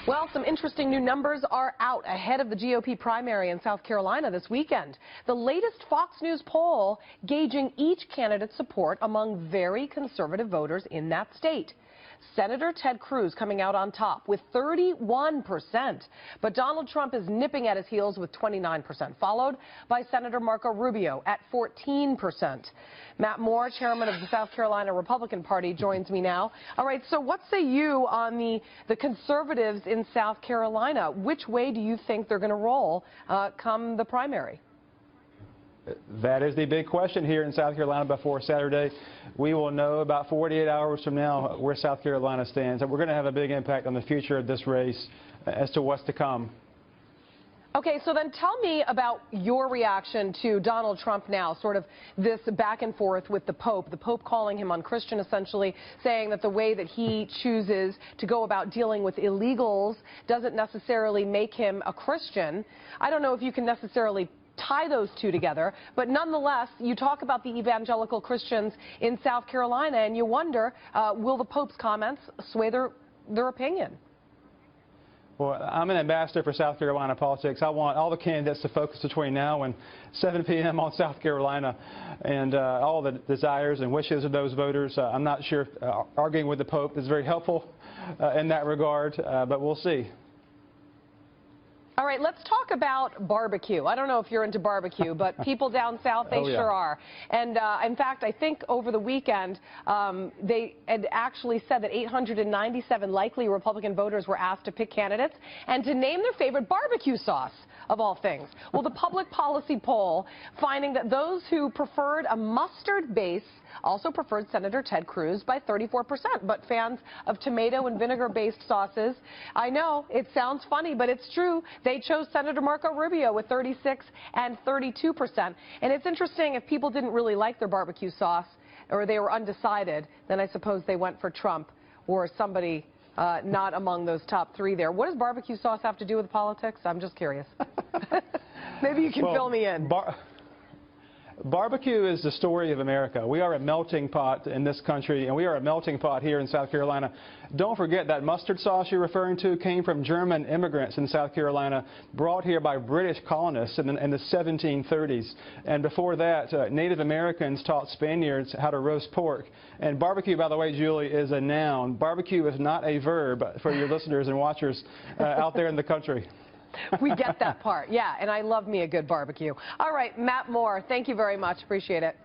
Well, some interesting new numbers are out ahead of the GOP primary in South Carolina this weekend. The latest Fox News poll gauging each candidate's support among very conservative voters in that state. Senator Ted Cruz coming out on top with 31%, but Donald Trump is nipping at his heels with 29%, followed by Senator Marco Rubio at 14%. Matt Moore, chairman of the South Carolina Republican Party, joins me now. All right, so what say you on the conservatives in South Carolina? Which way do you think they're going to roll come the primary? That is the big question here in South Carolina before Saturday. We will know about 48 hours from now where South Carolina stands, and we're going to have a big impact on the future of this race as to what's to come. Okay, so then tell me about your reaction to Donald Trump now, sort of this back and forth with the Pope calling him unchristian, essentially saying that the way that he chooses to go about dealing with illegals doesn't necessarily make him a Christian. I don't know if you can necessarily tie those two together, but nonetheless, you talk about the evangelical Christians in South Carolina, and you wonder, will the Pope's comments sway their opinion? Well, I'm an ambassador for South Carolina politics. I want all the candidates to focus between now and 7 p.m. on South Carolina and all the desires and wishes of those voters. I'm not sure if arguing with the Pope is very helpful in that regard, but we'll see. All right, let's talk about barbecue. I don't know if you're into barbecue, but people down south, they sure are. And in fact, I think over the weekend, they had actually said that 897 likely Republican voters were asked to pick candidates and to name their favorite barbecue sauce, of all things. Well, the public policy poll finding that those who preferred a mustard base also preferred Senator Ted Cruz by 34%. But fans of tomato and vinegar-based sauces, I know it sounds funny, but it's true. They chose Senator Marco Rubio with 36% and 32%. And it's interesting, if people didn't really like their barbecue sauce or they were undecided, then I suppose they went for Trump or somebody not among those top three there. What does barbecue sauce have to do with politics? I'm just curious. Maybe you can fill me in. Barbecue is the story of America. We are a melting pot in this country, and we are a melting pot here in South Carolina. Don't forget that mustard sauce you're referring to came from German immigrants in South Carolina, brought here by British colonists in the 1730s. And before that, Native Americans taught Spaniards how to roast pork. And barbecue, by the way, Julie, is a noun. Barbecue is not a verb for your listeners and watchers out there in the country. We get that part, yeah, and I love me a good barbecue. All right, Matt Moore, thank you very much. Appreciate it.